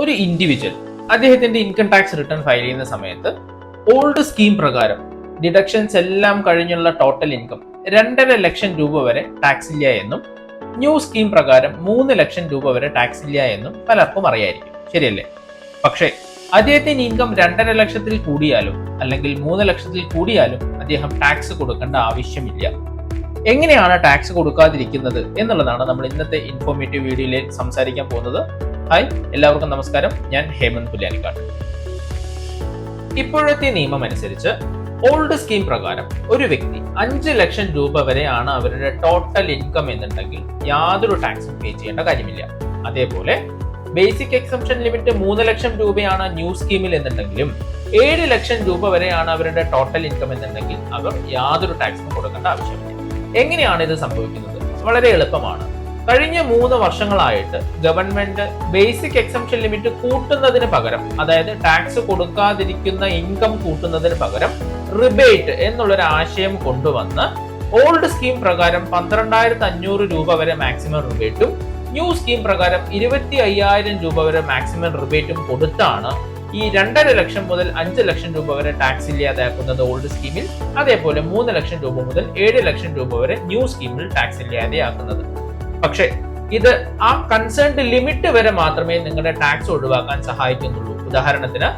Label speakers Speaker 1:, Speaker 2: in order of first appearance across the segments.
Speaker 1: ഒരു ഇൻഡിവിജ്വൽ അദ്ദേഹത്തിന്റെ income tax return file ചെയ്യുന്ന സമയത്ത് ഓൾഡ് സ്കീം പ്രകാരം ഡിഡക്ഷൻസ് എല്ലാം കഴിഞ്ഞുള്ള ടോട്ടൽ ഇൻകം 2.5 ലക്ഷം രൂപ വരെ ടാക്സ് ഇല്ല എന്നും ന്യൂ സ്കീം പ്രകാരം 3 ലക്ഷം രൂപ വരെ ടാക്സ് ഇല്ല എന്നും പലർക്കും അറിയായിരിക്കും, ശരിയല്ലേ? പക്ഷേ അദ്ദേഹത്തിന്റെ ഇൻകം 2.5 ലക്ഷത്തിൽ കൂടിയാലും അല്ലെങ്കിൽ 3 ലക്ഷത്തിൽ കൂടിയാലും അദ്ദേഹം ടാക്സ് കൊടുക്കേണ്ട ആവശ്യമില്ല. എങ്ങനെയാണ് ടാക്സ് കൊടുക്കാതിരിക്കുന്നത് എന്നുള്ളതാണ് നമ്മൾ ഇന്നത്തെ ഇൻഫോർമേറ്റീവ് വീഡിയോയിൽ സംസാരിക്കാൻ പോകുന്നത്. ഹായ്, എല്ലാവർക്കും നമസ്കാരം. ഞാൻ ഹേമന്ത് പുല്യാനിക്കാട്. ഇപ്പോഴത്തെ നിയമം അനുസരിച്ച് ഓൾഡ് സ്കീം പ്രകാരം ഒരു വ്യക്തി 5 ലക്ഷം രൂപ വരെയാണ് അവരുടെ ടോട്ടൽ ഇൻകം എന്നുണ്ടെങ്കിൽ യാതൊരു ടാക്സും പേ ചെയ്യേണ്ട കാര്യമില്ല. അതേപോലെ ബേസിക് എക്സംഷൻ ലിമിറ്റ് 3 ലക്ഷം രൂപയാണ് ന്യൂ സ്കീമിൽ എന്നുണ്ടെങ്കിലും 7 ലക്ഷം രൂപ വരെയാണ് അവരുടെ ടോട്ടൽ ഇൻകം എന്നുണ്ടെങ്കിൽ അവർ യാതൊരു ടാക്സും കൊടുക്കേണ്ട ആവശ്യമില്ല. എങ്ങനെയാണ് ഇത് സംഭവിക്കുന്നത്? വളരെ എളുപ്പമാണ്. കഴിഞ്ഞ 3 വർഷങ്ങളായിട്ട് ഗവൺമെന്റ് ബേസിക് എക്സംഷൻ ലിമിറ്റ് കൂട്ടുന്നതിന് പകരം, അതായത് ടാക്സ് കൊടുക്കാതിരിക്കുന്ന ഇൻകം കൂട്ടുന്നതിന് പകരം റിബേറ്റ് എന്നുള്ളൊരു ആശയം കൊണ്ടുവന്ന് ഓൾഡ് സ്കീം പ്രകാരം 12,500 രൂപ വരെ മാക്സിമം റിബേറ്റും ന്യൂ സ്കീം പ്രകാരം 25,000 രൂപ വരെ മാക്സിമം റിബേറ്റും കൊടുത്താണ് ഈ 2.5 ലക്ഷം മുതൽ 5 ലക്ഷം രൂപ വരെ ടാക്സ് ഇല്ലാതെയാക്കുന്നത് ഓൾഡ് സ്കീമിൽ. അതേപോലെ 3 ലക്ഷം രൂപ മുതൽ 7 ലക്ഷം രൂപ വരെ ന്യൂ സ്കീമിൽ ടാക്സ് ഇല്ലാതെയാക്കുന്നത്. പക്ഷേ ഇത് ആ കൺസേൺഡ് ലിമിറ്റ് വരെ മാത്രമേ നിങ്ങളുടെ ടാക്സ് ഒഴിവാക്കാൻ സഹായിക്കുന്നുള്ളൂ. ഉദാഹരണത്തിന്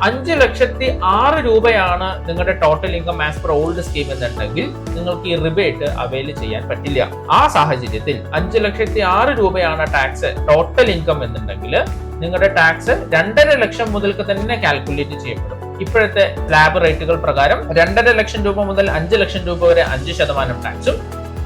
Speaker 1: 5,06,000 രൂപയാണ് നിങ്ങളുടെ total income as per old scheme എന്നുണ്ടെങ്കിൽ നിങ്ങൾക്ക് ഈ റിബേറ്റ് അവൈൽ ചെയ്യാൻ പറ്റില്ല. ആ സാഹചര്യത്തിൽ 5,06,000 രൂപയാണ് ടാക്സ് ടോട്ടൽ ഇൻകം എന്നുണ്ടെങ്കിൽ നിങ്ങളുടെ ടാക്സ് 2.5 ലക്ഷം മുതൽക്ക് തന്നെ കാൽക്കുലേറ്റ് ചെയ്യപ്പെടും. ഇപ്പോഴത്തെ സ്ലാബ് റേറ്റുകൾ പ്രകാരം 2.5 ലക്ഷം രൂപ മുതൽ 5 ലക്ഷം രൂപ വരെ 5% ടാക്സും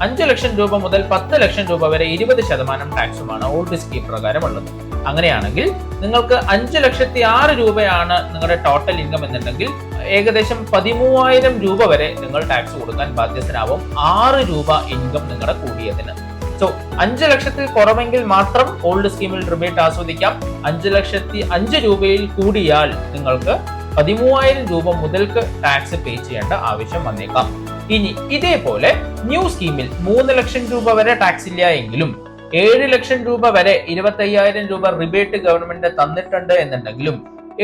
Speaker 1: 5 ലക്ഷം രൂപ മുതൽ 10 ലക്ഷം രൂപ വരെ 20% ടാക്സുമാണ് ഓൾഡ് സ്കീം പ്രകാരം ഉള്ളത്. അങ്ങനെയാണെങ്കിൽ നിങ്ങൾക്ക് 5,06,000 രൂപയാണ് നിങ്ങളുടെ ടോട്ടൽ ഇൻകം എന്നുണ്ടെങ്കിൽ ഏകദേശം 13,000 രൂപ വരെ നിങ്ങൾ ടാക്സ് കൊടുക്കാൻ ബാധ്യസ്ഥനാവും 6 രൂപ ഇൻകം നിങ്ങളുടെ കൂടിയതിന്. സോ 5 ലക്ഷത്തിൽ കുറവെങ്കിൽ മാത്രം ഓൾഡ് സ്കീമിൽ റിബേറ്റ് ആസ്വദിക്കാം. 5,05,000 രൂപയിൽ കൂടിയാൽ നിങ്ങൾക്ക് 13,000 രൂപ മുതൽക്ക് ടാക്സ് പേ ചെയ്യേണ്ട ആവശ്യം വന്നേക്കാം. ഇനി ഇതേപോലെ ന്യൂ സ്കീമിൽ 3 ലക്ഷം രൂപ വരെ ടാക്സ് ഇല്ല എങ്കിലും 7 ലക്ഷം രൂപ വരെ 25,000 രൂപ റിബേറ്റ് ഗവൺമെന്റ് തന്നിട്ടുണ്ട് എന്നുണ്ടെങ്കിലും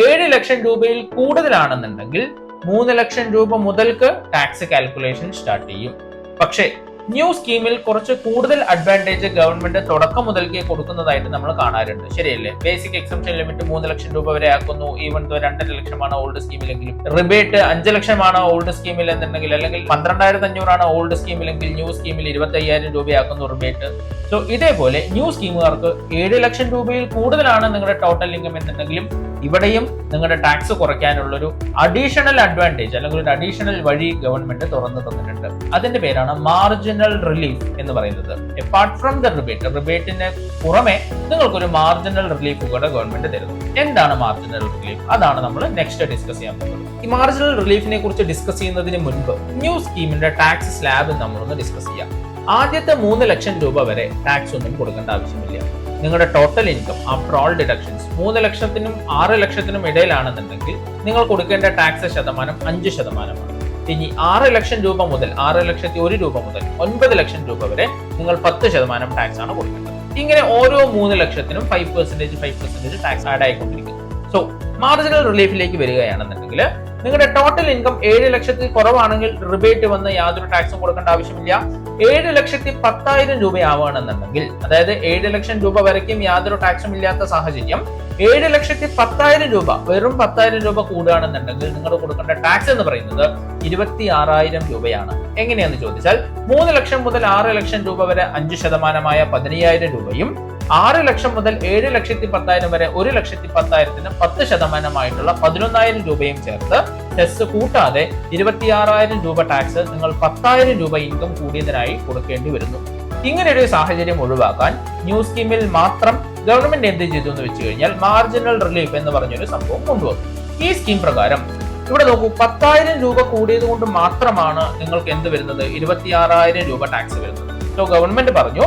Speaker 1: 7 ലക്ഷം രൂപയിൽ കൂടുതലാണെന്നുണ്ടെങ്കിൽ 3 ലക്ഷം രൂപ മുതൽക്ക് ടാക്സ് കാൽക്കുലേഷൻ സ്റ്റാർട്ട് ചെയ്യും. പക്ഷേ ന്യൂ സ്കീമിൽ കുറച്ച് കൂടുതൽ അഡ്വാൻറ്റേജ് ഗവൺമെന്റ് തുടക്കം മുതൽക്കേ കൊടുക്കുന്നതായിട്ട് നമ്മൾ കാണാറുണ്ട്, ശരിയല്ലേ? ബേസിക് എക്സംഷൻ ലിമിറ്റ് 3 ലക്ഷം രൂപ വരെ ആക്കുന്നു. ഈവൻ 2.5 ലക്ഷമാണ് ഓൾഡ് സ്കീമിലെങ്കിലും റിബേറ്റ് 5 ലക്ഷമാണ് ഓൾഡ് സ്കീമിൽ എന്നുണ്ടെങ്കിൽ, അല്ലെങ്കിൽ 12,500 ആണ് ഓൾഡ് സ്കീമിലെങ്കിൽ ന്യൂ സ്കീമിൽ 25,000 രൂപയാക്കുന്നു റിബേറ്റ്. സോ ഇതേപോലെ ന്യൂ സ്കീമുകാർക്ക് 7 ലക്ഷം രൂപയിൽ കൂടുതലാണ് നിങ്ങളുടെ ടോട്ടൽ ഇൻകം എന്നുണ്ടെങ്കിലും ഇവിടെയും നിങ്ങളുടെ ടാക്സ് കുറയ്ക്കാനുള്ളൊരു അഡീഷണൽ അഡ്വാൻറ്റേജ് അല്ലെങ്കിൽ ഒരു അഡീഷണൽ വഴി ഗവൺമെന്റ് തുറന്നു തന്നിട്ടുണ്ട്. അതിന്റെ പേരാണ് മാർജിനൽ റിലീഫ് എന്ന് പറയുന്നത്. അപ്പാർട്ട് ഫ്രം ദ റിബേറ്റ്, റിബേറ്റിന് പുറമെ നിങ്ങൾക്കൊരു മാർജിനൽ റിലീഫ് കൂടെ ഗവൺമെന്റ് തരുന്നു. എന്താണ് മാർജിനൽ റിലീഫ്? അതാണ് നമ്മൾ നെക്സ്റ്റ് ഡിസ്കസ് ചെയ്യാൻ പോകുന്നത്. ഈ മാർജിനൽ റിലീഫിനെ കുറിച്ച് ഡിസ്കസ് ചെയ്യുന്നതിന് മുൻപ് ന്യൂ സ്കീമിന്റെ ടാക്സ് സ്ലാബ് നമ്മളൊന്ന് ഡിസ്കസ് ചെയ്യാം. ആദ്യത്തെ 3 ലക്ഷം രൂപ വരെ ടാക്സ് ഒന്നും കൊടുക്കേണ്ട ആവശ്യമില്ല. നിങ്ങളുടെ total income after all deductions 3 ലക്ഷത്തിനും 6 ലക്ഷത്തിനും ഇടയിലാണെന്നുണ്ടെങ്കിൽ നിങ്ങൾ കൊടുക്കേണ്ട ടാക്സ് ശതമാനം 5%. ഇനി 6 ലക്ഷം രൂപ മുതൽ 6,01,000 രൂപ മുതൽ 9 ലക്ഷം രൂപ വരെ നിങ്ങൾ 10% ടാക്സ് ആണ് കൊടുക്കേണ്ടത്. ഇങ്ങനെ ഓരോ 3 ലക്ഷത്തിനും 5% ടാക്സ് ആഡ് ആയിക്കൊണ്ടിരിക്കുന്നു. സോ മാർജിനൽ റിലീഫിലേക്ക് വരികയാണെന്നുണ്ടെങ്കിൽ നിങ്ങളുടെ ടോട്ടൽ ഇൻകം 7 ലക്ഷത്തിൽ കുറവാണെങ്കിൽ റിബേറ്റ് വന്ന് യാതൊരു ടാക്സും കൊടുക്കേണ്ട ആവശ്യമില്ല. 7,10,000 രൂപയാവുകയാണെന്നുണ്ടെങ്കിൽ, അതായത് 7 ലക്ഷം രൂപ വരയ്ക്കും യാതൊരു ടാക്സും ഇല്ലാത്ത സാഹചര്യം, 7,10,000 രൂപ വെറും 10,000 രൂപ കൂടുകയാണെന്നുണ്ടെങ്കിൽ നിങ്ങൾ കൊടുക്കേണ്ട ടാക്സ് എന്ന് പറയുന്നത് 26,000 രൂപയാണ്. എങ്ങനെയാന്ന് ചോദിച്ചാൽ 3 ലക്ഷം മുതൽ 6 ലക്ഷം രൂപ വരെ 5%-മായ 15,000 രൂപയും 6 ലക്ഷം മുതൽ 7,10,000 വരെ 1,10,000-ന് 10%-ആയിട്ടുള്ള 11,000 രൂപയും ചേർത്ത് സെസ് കൂട്ടാതെ 26,000 രൂപ ടാക്സ് നിങ്ങൾ 10,000 രൂപ ഇൻകം കൂടിയതിനായി കൊടുക്കേണ്ടി വരുന്നു. ഇങ്ങനെ ഒരു സാഹചര്യം ഒഴിവാക്കാൻ ന്യൂ സ്കീമിൽ മാത്രം ഗവൺമെന്റ് എന്ത് ചെയ്തു എന്ന് വെച്ച് കഴിഞ്ഞാൽ മാർജിനൽ റിലീഫ് എന്ന് പറഞ്ഞൊരു സംഭവം കൊണ്ടുവന്നു. ഈ സ്കീം പ്രകാരം ഇവിടെ നോക്കൂ, 10,000 രൂപ കൂടിയത് കൊണ്ട് മാത്രമാണ് നിങ്ങൾക്ക് എന്ത് വരുന്നത്? 26,000 രൂപ ടാക്സ് വരുന്നത്. സോ ഗവൺമെന്റ് പറഞ്ഞു,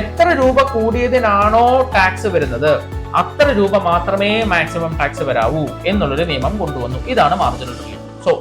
Speaker 1: എത്ര രൂപ കൂടിയതിനാണോ ടാക്സ് വരുന്നത് അത്ര രൂപ മാത്രമേ മാക്സിമം ടാക്സ് വരാവൂ എന്നുള്ളൊരു നിയമം കൊണ്ടുവന്നു. ഇതാണ് മാർജിനൽ റിലീഫ്. സോ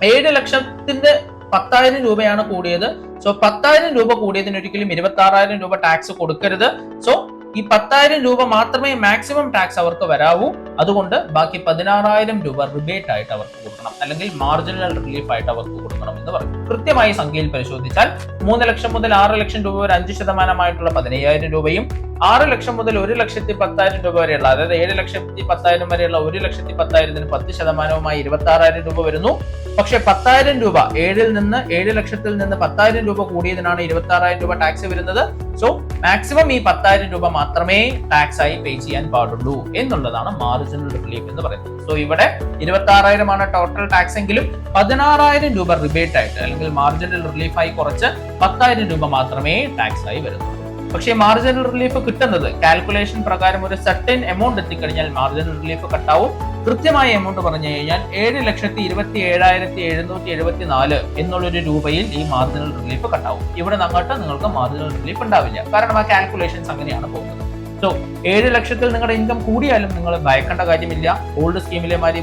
Speaker 1: 7 ലക്ഷത്തിന്റെ 10,000 രൂപയാണ് കൂടിയത്. സോ 10,000 രൂപ കൂടിയതിന് ഒരിക്കലും 26,000 രൂപ ടാക്സ് കൊടുക്കരുത്. സോ ഈ 10,000 രൂപ മാത്രമേ മാക്സിമം ടാക്സ് അവർക്ക് വരാവൂ. അതുകൊണ്ട് ബാക്കി 16,000 രൂപ റിബേറ്റ് ആയിട്ട് അവർക്ക് കൊടുക്കണം, അല്ലെങ്കിൽ മാർജിനൽ റിലീഫ് ആയിട്ട് അവർക്ക് കൊടുക്കണം എന്ന് പറയും. കൃത്യമായി സംഖ്യയിൽ പരിശോധിച്ചാൽ 3 ലക്ഷം മുതൽ 6 ലക്ഷം രൂപ വരെ 5% 15,000 രൂപയും 6 ലക്ഷം മുതൽ 1,10,000 രൂപ വരെയുള്ള, അതായത് 7,10,000 വരെയുള്ള 1,10,000 10%, 26,000 രൂപ വരുന്നു. പക്ഷെ 10,000 രൂപ 7 ലക്ഷത്തിൽ നിന്ന് 10,000 രൂപ കൂടിയതിനാണ് 26,000 രൂപ ടാക്സ് വരുന്നത്. സോ മാക്സിമം ഈ 10,000 രൂപ മാത്രമേ ടാക്സ് ആയി പേ ചെയ്യാൻ പാടുള്ളൂ എന്നുള്ളതാണ് മാർജിനൽ റിലീഫ് എന്ന് പറയുന്നത്. സോ ഇവിടെ 26,000 ആണ് ടോട്ടൽ ടാക്സ് എങ്കിലും 16,000 രൂപ റിബേറ്റ് ആയിട്ട്, അല്ലെങ്കിൽ മാർജിനൽ റിലീഫ് ആയി കുറച്ച് 10,000 രൂപ മാത്രമേ ടാക്സ് ആയി വരുന്നുള്ളൂ. പക്ഷേ മാർജിനൽ റിലീഫ് കിട്ടുന്നത് കാൽക്കുലേഷൻ പ്രകാരം ഒരു സർട്ടൻ എമൗണ്ട് എത്തിക്കഴിഞ്ഞാൽ മാർജിനൽ റിലീഫ് കട്ടാവും. കൃത്യമായ എമൗണ്ട് പറഞ്ഞു കഴിഞ്ഞാൽ 7,27,774 എന്നുള്ളൊരു രൂപയിൽ ഈ മാർജിനൽ റിലീഫ് കട്ടാവും. ഇവിടെ അങ്ങോട്ട് നിങ്ങൾക്ക് മാർജിനൽ റിലീഫ് ഉണ്ടാവില്ല, കാരണം ആ കാൽക്കുലേഷൻസ് അങ്ങനെയാണ് പോകുന്നത്. സോ 7 ലക്ഷത്തിൽ നിങ്ങളുടെ ഇൻകം കൂടിയാലും നിങ്ങൾ ഭയക്കേണ്ട കാര്യമില്ല. ഓൾഡ് സ്കീമിലെ മാതിരി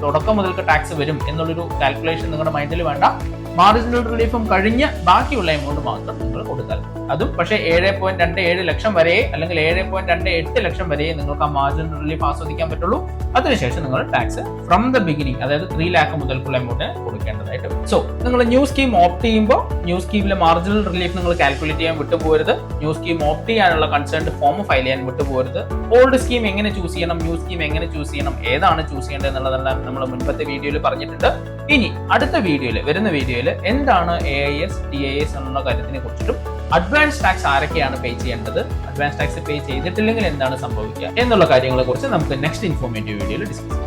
Speaker 1: തുടക്കം മുതൽക്ക് ടാക്സ് വരും എന്നുള്ളൊരു കാൽക്കുലേഷൻ നിങ്ങളുടെ മൈൻഡിൽ വേണ്ട. മാർജിനൽ റിലീഫും കഴിഞ്ഞ് ബാക്കിയുള്ള എമൗണ്ട് മാത്രം നിങ്ങൾ കൊടുത്താൽ അതും പക്ഷേ 7.27 ലക്ഷം വരെ, അല്ലെങ്കിൽ 7.28 ലക്ഷം വരെ നിങ്ങൾക്ക് ആ മാർജിനൽ റിലീഫ് ആസ്വദിക്കാൻ പറ്റുള്ളൂ. അതിനുശേഷം നിങ്ങൾ ടാക്സ് ഫ്രം ദ ബിഗിനിങ്, അതായത് 3 ലാഖ് മുതൽക്കുള്ള എമൗണ്ട് കൊടുക്കേണ്ടതായിട്ട് വരും. സോ നിങ്ങൾ ന്യൂ സ്കീം ഓപ്റ്റ് ചെയ്യുമ്പോൾ ന്യൂ സ്കീമിലെ മാർജിനൽ റിലീഫ് നിങ്ങൾ കാൽക്കുലേറ്റ് ചെയ്യാൻ വിട്ടുപോകരുത്. ന്യൂ സ്കീം ഓപ്റ്റ് ചെയ്യാനുള്ള കൺസേൺഡ് ഫോം ഫയൽ ചെയ്യാൻ വിട്ടുപോകരുത്. ഓൾഡ് സ്കീം എങ്ങനെ ചൂസ് ചെയ്യണം, ന്യൂ സ്കീം എങ്ങനെ ചൂസ് ചെയ്യണം, ഏതാണ് ചൂസ് ചെയ്യേണ്ടത് എന്നുള്ളതെല്ലാം നമ്മൾ മുൻപത്തെ വീഡിയോയിൽ പറഞ്ഞിട്ടുണ്ട്. ഇനി അടുത്ത വീഡിയോയിൽ, വരുന്ന വീഡിയോയിൽ എന്താണ് AIS, TIS എന്നുള്ള കാര്യത്തിനെ കുറിച്ചിട്ടും അഡ്വാൻസ് ടാക്സ് ആരൊക്കെയാണ് പേ ചെയ്യേണ്ടത്, അഡ്വാൻസ് ടാക്സ് പേ ചെയ്തിട്ടില്ലെങ്കിൽ എന്താണ് സംഭവിക്കുക എന്നുള്ള കാര്യങ്ങളെ കുറിച്ച് നമുക്ക് നെക്സ്റ്റ് ഇൻഫോർമേറ്റീവ് വീഡിയോയിൽ ഡിസ്കസ് ചെയ്യാം.